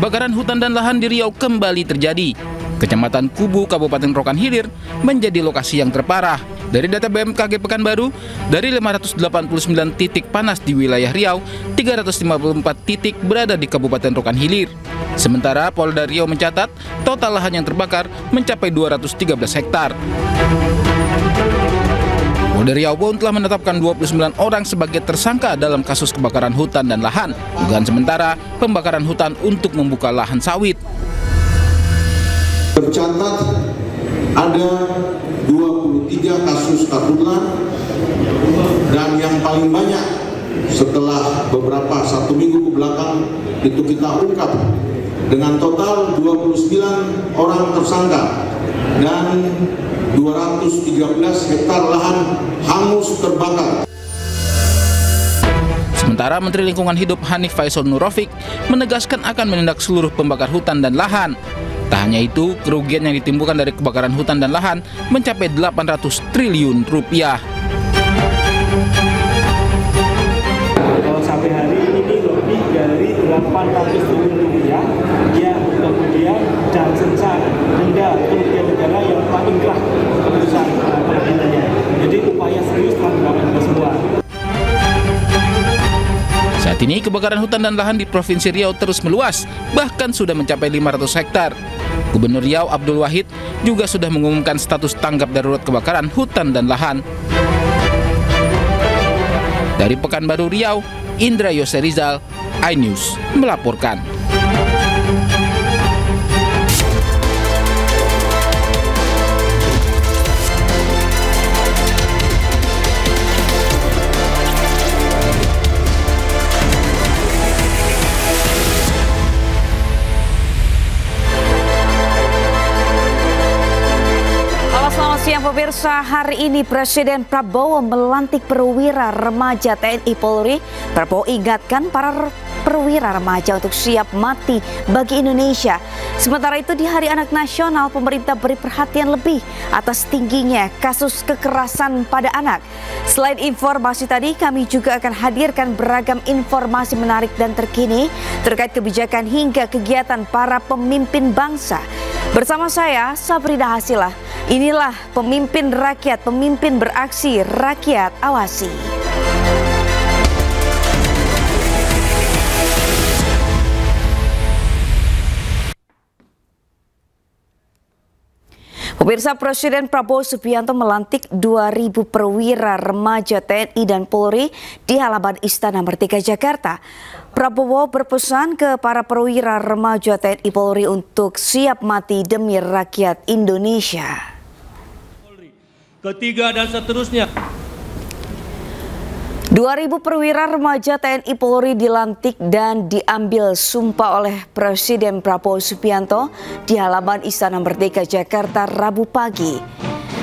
Kebakaran hutan dan lahan di Riau kembali terjadi. Kecamatan Kubu, Kabupaten Rokan Hilir menjadi lokasi yang terparah. Dari data BMKG Pekanbaru, dari 589 titik panas di wilayah Riau, 354 titik berada di Kabupaten Rokan Hilir. Sementara Polda Riau mencatat total lahan yang terbakar mencapai 213 hektar. Polda Riau pun telah menetapkan 29 orang sebagai tersangka dalam kasus kebakaran hutan dan lahan. Dugaan sementara pembakaran hutan untuk membuka lahan sawit. Tercatat ada 23 kasus karhutla dan yang paling banyak setelah beberapa 1 minggu ke belakang itu kita ungkap dengan total 29 orang tersangka dan 213 hektar lahan hangus terbakar. Sementara Menteri Lingkungan Hidup Hanif Faisal Nurrofik menegaskan akan menindak seluruh pembakar hutan dan lahan. Tak hanya itu, kerugian yang ditimbulkan dari kebakaran hutan dan lahan mencapai 800 triliun rupiah. Sampai hari ini lebih dari 800 triliun rupiah yang kemudian dan sensar denda kerugian negara yang paling inkrah keputusan pengadilannya. Jadi upaya serius telah dilakukan semua. Saat ini kebakaran hutan dan lahan di Provinsi Riau terus meluas, bahkan sudah mencapai 500 hektar. Gubernur Riau Abdul Wahid juga sudah mengumumkan status tanggap darurat kebakaran hutan dan lahan. Dari Pekanbaru Riau, Indra Yoserizal, iNews melaporkan. Siang pemirsa, hari ini Presiden Prabowo melantik perwira remaja TNI Polri. Prabowo ingatkan para perwira remaja untuk siap mati bagi Indonesia. Sementara itu di Hari Anak Nasional, pemerintah beri perhatian lebih atas tingginya kasus kekerasan pada anak. Selain informasi tadi, kami juga akan hadirkan beragam informasi menarik dan terkini terkait kebijakan hingga kegiatan para pemimpin bangsa. Bersama saya, Sabrina Hasilah. Inilah pemimpin rakyat, pemimpin beraksi, rakyat awasi. Pemirsa, Presiden Prabowo Subianto melantik 2.000 perwira remaja TNI dan Polri di halaman Istana Merdeka Jakarta. Prabowo berpesan ke para perwira remaja TNI Polri untuk siap mati demi rakyat Indonesia. Ketiga dan seterusnya. 2.000 perwira remaja TNI Polri dilantik dan diambil sumpah oleh Presiden Prabowo Subianto di halaman Istana Merdeka Jakarta Rabu pagi.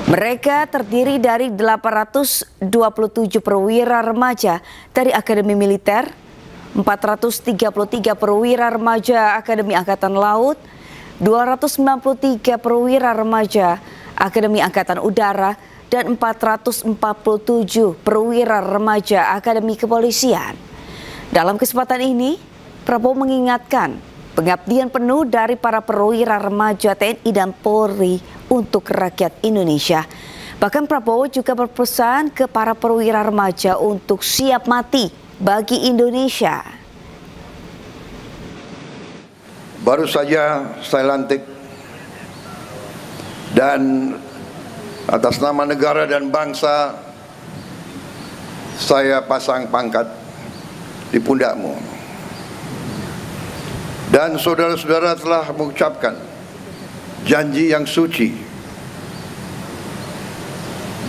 Mereka terdiri dari 827 perwira remaja dari Akademi Militer, 433 perwira remaja Akademi Angkatan Laut, 293 perwira remaja Akademi Angkatan Udara, dan 447 perwira remaja Akademi Kepolisian. Dalam kesempatan ini, Prabowo mengingatkan pengabdian penuh dari para perwira remaja TNI dan Polri untuk rakyat Indonesia. Bahkan Prabowo juga berpesan ke para perwira remaja untuk siap mati bagi Indonesia. Baru saja saya lantik dan atas nama negara dan bangsa saya pasang pangkat di pundakmu. Dan saudara-saudara telah mengucapkan janji yang suci,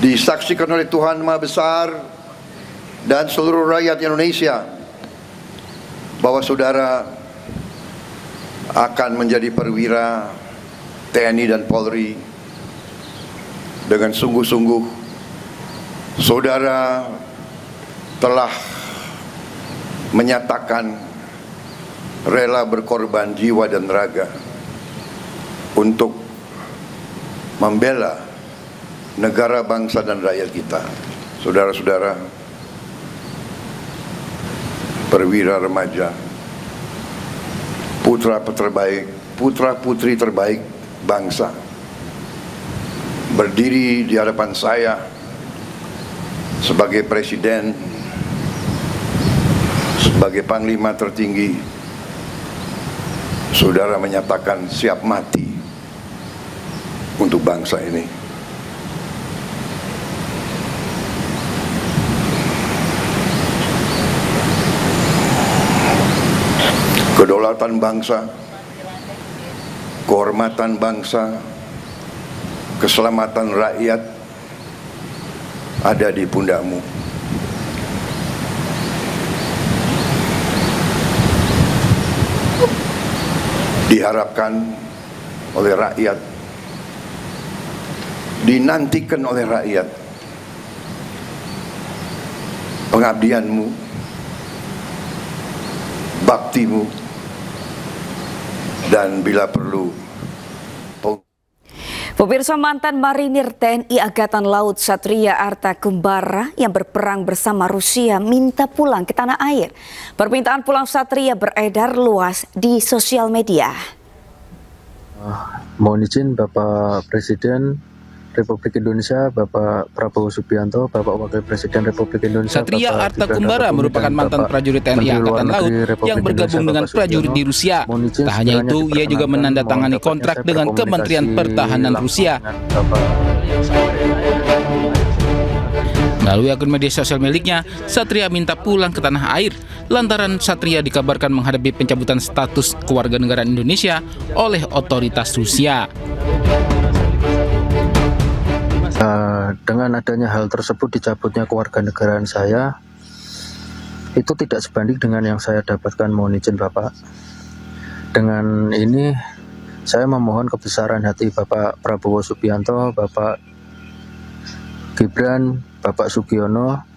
disaksikan oleh Tuhan Maha Besar dan seluruh rakyat Indonesia bahwa saudara akan menjadi perwira TNI dan Polri dengan sungguh-sungguh. Saudara telah menyatakan rela berkorban jiwa dan raga untuk membela negara, bangsa, dan rakyat kita. Saudara-saudara, perwira remaja putra-putri terbaik bangsa berdiri di hadapan saya sebagai presiden, sebagai panglima tertinggi. Saudara menyatakan siap mati untuk bangsa ini. Kedaulatan bangsa, kehormatan bangsa, keselamatan rakyat ada di pundakmu. Diharapkan oleh rakyat, dinantikan oleh rakyat, pengabdianmu, baktimu, dan bila perlu Pemirsa, mantan marinir TNI Angkatan Laut Satria Arta Kumbara yang berperang bersama Rusia minta pulang ke tanah air. Permintaan pulang Satria beredar luas di sosial media. Mohon izin Bapak Presiden Republik Indonesia, Bapak Prabowo Subianto, Bapak Wakil Presiden Republik Indonesia. Satria Bapak Arta Kumbara merupakan mantan prajurit TNI Angkatan Laut yang bergabung dengan prajurit di Rusia. Tak hanya itu, ia juga menandatangani kontrak dengan Kementerian Pertahanan Rusia. Melalui akun media sosial miliknya, Satria minta pulang ke tanah air lantaran Satria dikabarkan menghadapi pencabutan status kewarganegaraan Indonesia oleh otoritas Rusia. Dengan adanya hal tersebut, dicabutnya kewarganegaraan saya, itu tidak sebanding dengan yang saya dapatkan. Mohon izin Bapak, dengan ini saya memohon kebesaran hati Bapak Prabowo Subianto, Bapak Gibran, Bapak Sugiono,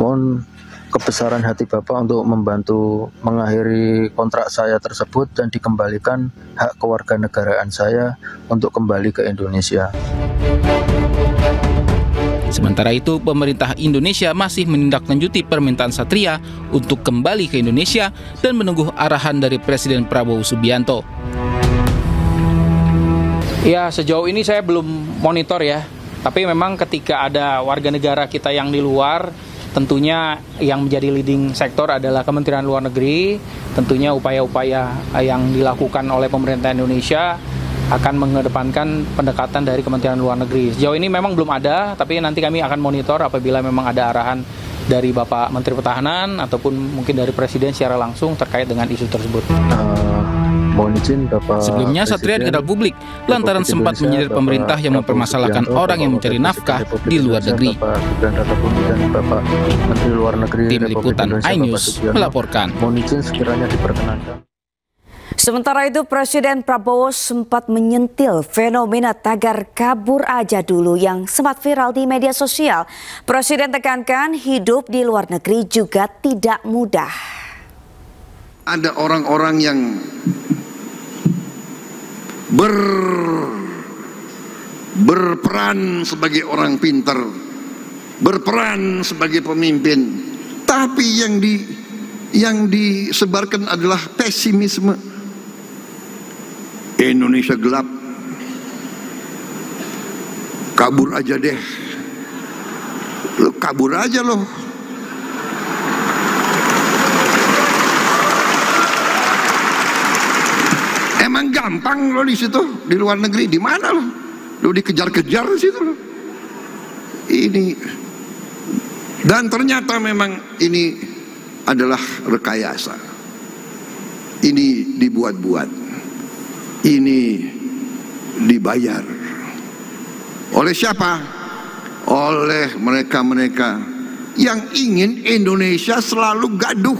mohon kebesaran hati Bapak untuk membantu mengakhiri kontrak saya tersebut dan dikembalikan hak kewarganegaraan saya untuk kembali ke Indonesia. Sementara itu, pemerintah Indonesia masih menindaklanjuti permintaan Satria untuk kembali ke Indonesia dan menunggu arahan dari Presiden Prabowo Subianto. Ya, sejauh ini saya belum monitor ya. Tapi memang ketika ada warga negara kita yang di luar, tentunya yang menjadi leading sektor adalah Kementerian Luar Negeri. Tentunya upaya-upaya yang dilakukan oleh pemerintah Indonesia akan mengedepankan pendekatan dari Kementerian Luar Negeri. Sejauh ini memang belum ada, tapi nanti kami akan monitor apabila memang ada arahan dari Bapak Menteri Pertahanan ataupun mungkin dari Presiden secara langsung terkait dengan isu tersebut. Mohon izin Bapak Sebelumnya Satria dikenal publik lantaran sempat menyindir pemerintah yang mempermasalahkan orang yang mencari nafkah di luar negeri. Tim Liputan iNews melaporkan. Mohon izin sekiranya diperkenankan. Sementara itu, Presiden Prabowo sempat menyentil fenomena tagar kabur aja dulu yang sempat viral di media sosial. Presiden tekankan hidup di luar negeri juga tidak mudah. Ada orang-orang yang berperan sebagai orang pintar, berperan sebagai pemimpin, tapi yang disebarkan adalah pesimisme. Indonesia gelap, kabur aja deh, lo kabur aja lo. Emang gampang lo di situ, di luar negeri, di mana lo dikejar-kejar di situ lo. Ini, dan ternyata memang ini adalah rekayasa, ini dibuat-buat. Ini dibayar oleh siapa? Oleh mereka-mereka yang ingin Indonesia selalu gaduh,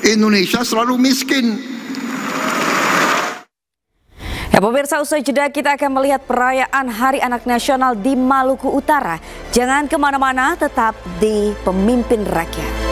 Indonesia selalu miskin. Ya pemirsa, usai jeda kita akan melihat perayaan Hari Anak Nasional di Maluku Utara. Jangan kemana-mana, tetap di Pemimpin Rakyat.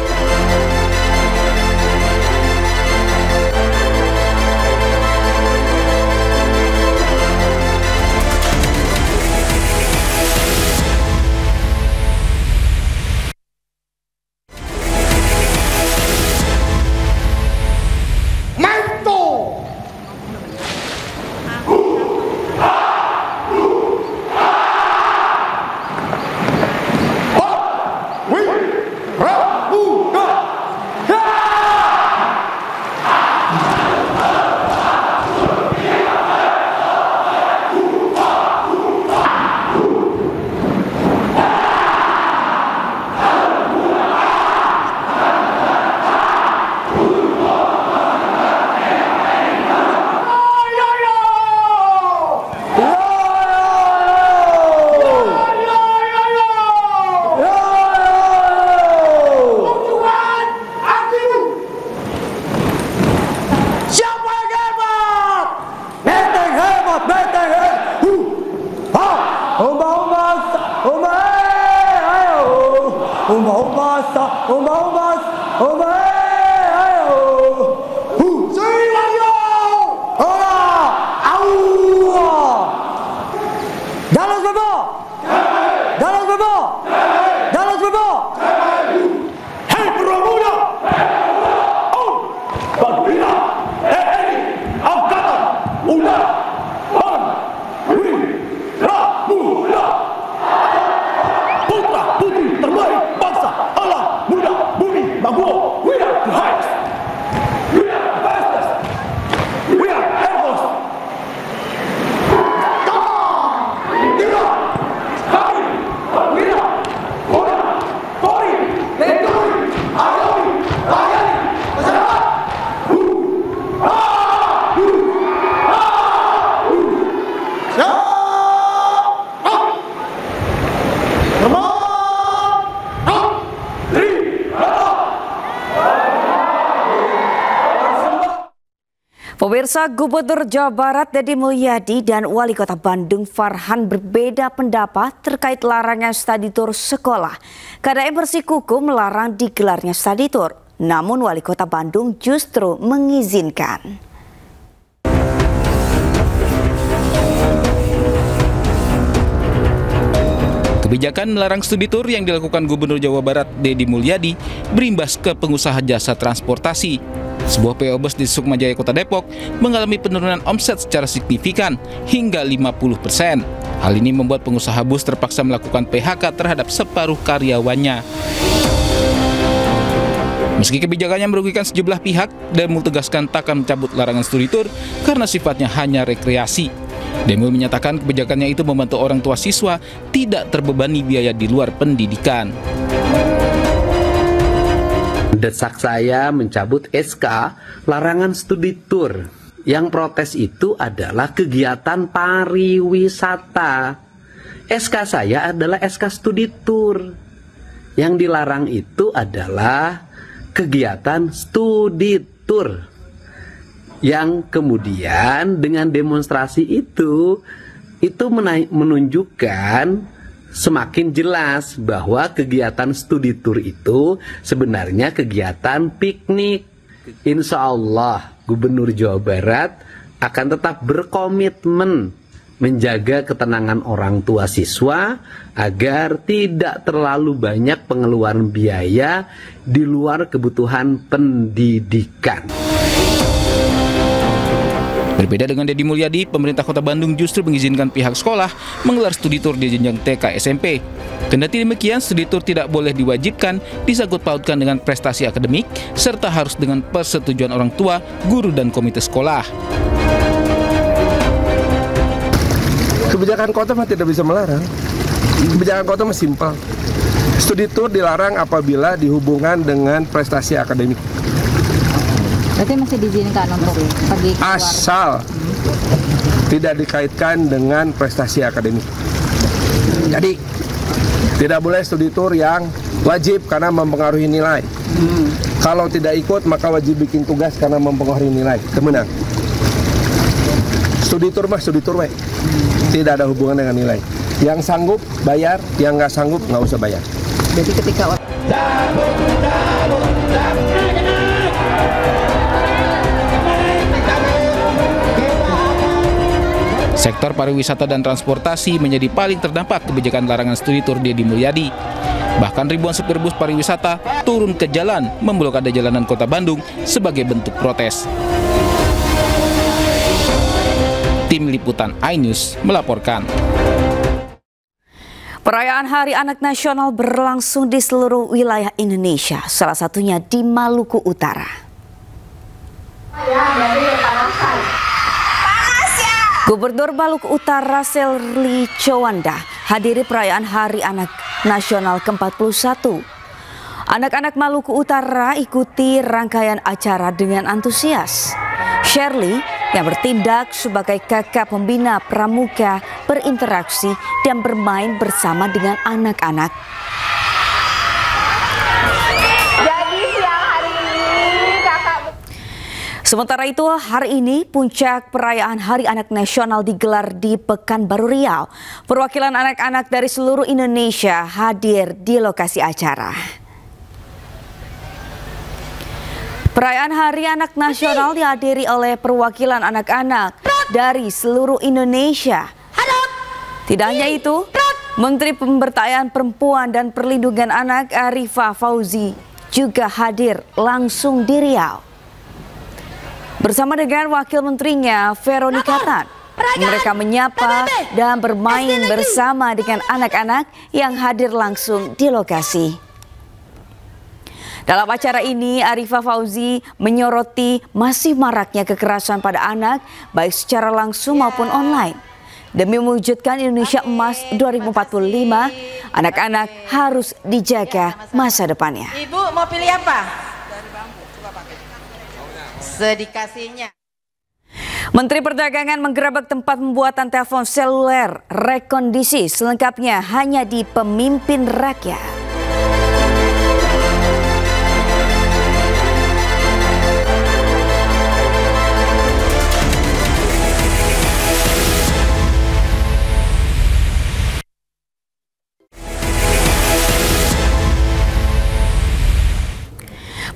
bangsa, umbas, ayo, Sriwanyo, ora, au, Dalos Bebo, Dalos Bebo, Dalos Bebo, hei Purwomuda, Badwira, TNI Angkatan Udara, Muda, putra putri terbaik bangsa Allah muda bumi Papua. We are the highest, we are the fastest, we are Air Force. Pemirsa, Gubernur Jawa Barat Deddy Mulyadi dan Wali Kota Bandung Farhan berbeda pendapat terkait larangan study tour sekolah. KDM bersikukuh melarang digelarnya study tour, namun Wali Kota Bandung justru mengizinkan. Kebijakan melarang studi tour yang dilakukan Gubernur Jawa Barat Deddy Mulyadi berimbas ke pengusaha jasa transportasi. Sebuah PO Bus di Sukma Jaya Kota Depok mengalami penurunan omset secara signifikan hingga 50%. Hal ini membuat pengusaha bus terpaksa melakukan PHK terhadap separuh karyawannya. Meski kebijakannya merugikan sejumlah pihak, Demul tegaskan takkan mencabut larangan studi tour karena sifatnya hanya rekreasi. Demul menyatakan kebijakannya itu membantu orang tua siswa tidak terbebani biaya di luar pendidikan. Desak saya mencabut SK larangan studi tour. Yang protes itu adalah kegiatan pariwisata. SK saya adalah SK studi tour. Yang dilarang itu adalah kegiatan studi tour. Yang kemudian dengan demonstrasi itu menunjukkan semakin jelas bahwa kegiatan studi tour itu sebenarnya kegiatan piknik. Insya Allah Gubernur Jawa Barat akan tetap berkomitmen menjaga ketenangan orang tua siswa agar tidak terlalu banyak pengeluaran biaya di luar kebutuhan pendidikan. Berbeda dengan Deddy Mulyadi, pemerintah Kota Bandung justru mengizinkan pihak sekolah menggelar studi tour di jenjang TK SMP. Kendati demikian, studi tour tidak boleh diwajibkan, disangkut pautkan dengan prestasi akademik, serta harus dengan persetujuan orang tua, guru, dan komite sekolah. Kebijakan kota mah tidak bisa melarang. Kebijakan kota mah simpel. Studi tour dilarang apabila dihubungkan dengan prestasi akademik. Berarti masih diizinkan untuk pergi keluar? Asal tidak dikaitkan dengan prestasi akademik. Jadi tidak boleh studi tour yang wajib karena mempengaruhi nilai. Kalau tidak ikut maka wajib bikin tugas karena mempengaruhi nilai. Kemenang. Studi tour mah studi tour, tidak ada hubungan dengan nilai. Yang sanggup bayar, yang nggak sanggup nggak usah bayar. Jadi ketika Sektor pariwisata dan transportasi menjadi paling terdampak kebijakan larangan studi tour Deddy Mulyadi. Bahkan ribuan supir bus pariwisata turun ke jalan memblokade jalanan Kota Bandung sebagai bentuk protes. Tim Liputan iNews melaporkan. Perayaan Hari Anak Nasional berlangsung di seluruh wilayah Indonesia, salah satunya di Maluku Utara. Gubernur Maluku Utara Selly Chowanda hadiri perayaan Hari Anak Nasional ke-41. Anak-anak Maluku Utara ikuti rangkaian acara dengan antusias. Shirley yang bertindak sebagai kakak pembina pramuka berinteraksi dan bermain bersama dengan anak-anak. Sementara itu, hari ini puncak perayaan Hari Anak Nasional digelar di Pekanbaru Riau. Perwakilan anak-anak dari seluruh Indonesia hadir di lokasi acara. Perayaan Hari Anak Nasional dihadiri oleh perwakilan anak-anak dari seluruh Indonesia. Tidak hanya itu, Menteri Pemberdayaan Perempuan dan Perlindungan Anak Arifah Fauzi juga hadir langsung di Riau. Bersama dengan Wakil Menterinya Veronica Tan, mereka menyapa dan bermain bersama dengan anak-anak yang hadir langsung di lokasi. Dalam acara ini, Arifah Fauzi menyoroti masih maraknya kekerasan pada anak, baik secara langsung maupun online. Demi mewujudkan Indonesia Emas 2045, anak-anak harus dijaga masa depannya. Ibu mau pilih apa? Sedikasinya. Menteri Perdagangan menggerebek tempat pembuatan telepon seluler rekondisi, selengkapnya hanya di Pemimpin Rakyat.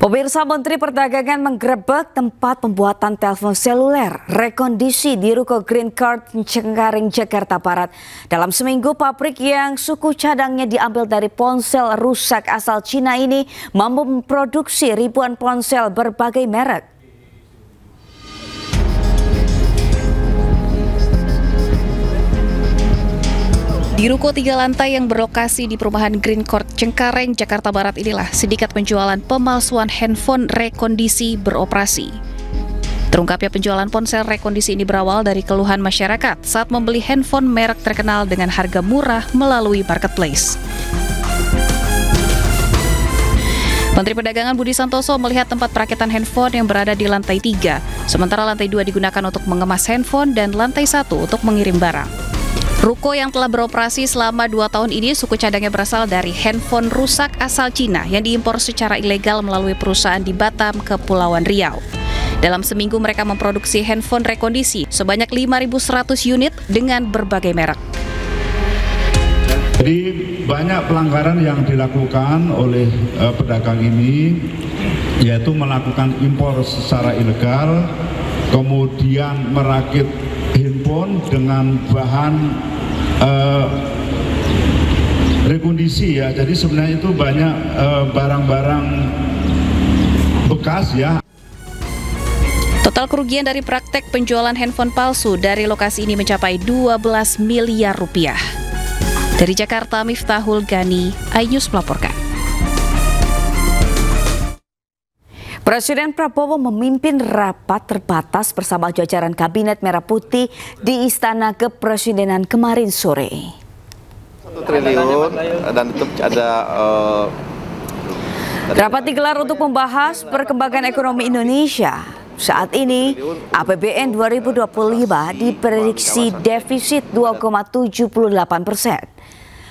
Pemirsa, Menteri Perdagangan menggerebek tempat pembuatan telepon seluler rekondisi di Ruko Green Card Cengkareng, Jakarta Barat. Dalam seminggu, pabrik yang suku cadangnya diambil dari ponsel rusak asal Cina ini mampu memproduksi ribuan ponsel berbagai merek. Di ruko 3 lantai yang berlokasi di perumahan Green Court Cengkareng, Jakarta Barat inilah sindikat penjualan pemalsuan handphone rekondisi beroperasi. Terungkapnya penjualan ponsel rekondisi ini berawal dari keluhan masyarakat saat membeli handphone merek terkenal dengan harga murah melalui marketplace. Menteri Perdagangan Budi Santoso melihat tempat perakitan handphone yang berada di lantai 3, sementara lantai 2 digunakan untuk mengemas handphone dan lantai 1 untuk mengirim barang. Ruko yang telah beroperasi selama 2 tahun ini suku cadangnya berasal dari handphone rusak asal Cina yang diimpor secara ilegal melalui perusahaan di Batam, Kepulauan Riau. Dalam seminggu mereka memproduksi handphone rekondisi sebanyak 5.100 unit dengan berbagai merek. Jadi banyak pelanggaran yang dilakukan oleh pedagang ini, yaitu melakukan impor secara ilegal, kemudian merakit handphone dengan bahan rekondisi ya. Jadi sebenarnya itu banyak barang-barang bekas ya. Total kerugian dari praktek penjualan handphone palsu dari lokasi ini mencapai 12 miliar rupiah. Dari Jakarta, Miftahul Gani, iNews melaporkan. Presiden Prabowo memimpin rapat terbatas bersama jajaran Kabinet Merah Putih di Istana Kepresidenan kemarin sore. 1 triliun dan itu ada rapat digelar untuk membahas perkembangan ekonomi Indonesia. Saat ini APBN 2025 diprediksi defisit 2,78%.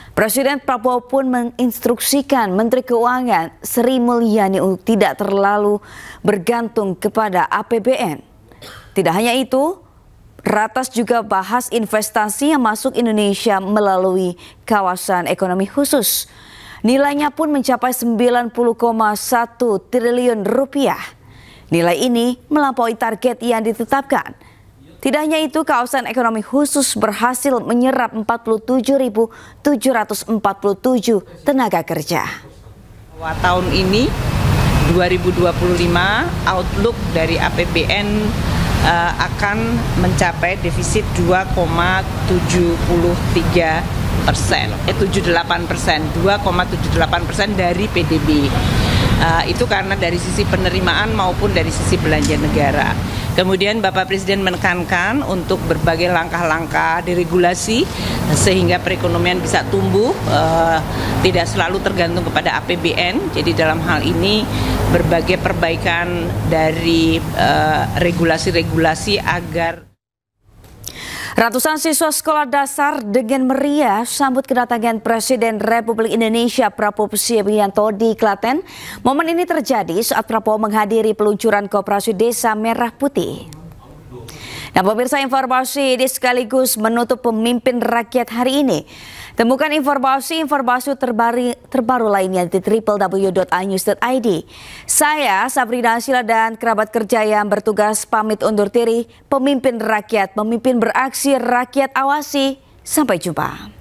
Presiden Prabowo pun menginstruksikan Menteri Keuangan Sri Mulyani untuk tidak terlalu bergantung kepada APBN. Tidak hanya itu, ratas juga bahas investasi yang masuk Indonesia melalui kawasan ekonomi khusus. Nilainya pun mencapai 90,1 triliun rupiah. Nilai ini melampaui target yang ditetapkan. Tidak hanya itu, kawasan ekonomi khusus berhasil menyerap 47.747 tenaga kerja. Tahun ini 2025 outlook dari APBN akan mencapai defisit 2,78% dari PDB. Itu karena dari sisi penerimaan maupun dari sisi belanja negara. Kemudian Bapak Presiden menekankan untuk berbagai langkah-langkah diregulasi sehingga perekonomian bisa tumbuh, tidak selalu tergantung kepada APBN. Jadi dalam hal ini berbagai perbaikan dari regulasi-regulasi agar ratusan siswa sekolah dasar dengan meriah sambut kedatangan Presiden Republik Indonesia Prabowo Subianto di Klaten. Momen ini terjadi saat Prabowo menghadiri peluncuran Koperasi Desa Merah Putih. Nah, pemirsa, informasi ini sekaligus menutup Pemimpin Rakyat hari ini. Temukan informasi terbaru lainnya di www.inews.id. Saya Sabrina Asila dan kerabat kerja yang bertugas pamit undur diri. Pemimpin rakyat, pemimpin beraksi, rakyat awasi. Sampai jumpa.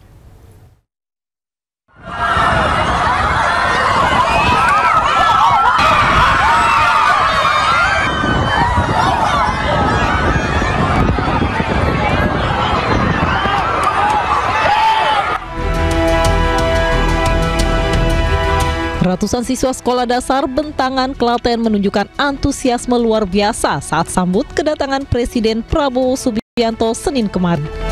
Ratusan siswa sekolah dasar Bentangan, Klaten menunjukkan antusiasme luar biasa saat sambut kedatangan Presiden Prabowo Subianto Senin kemarin.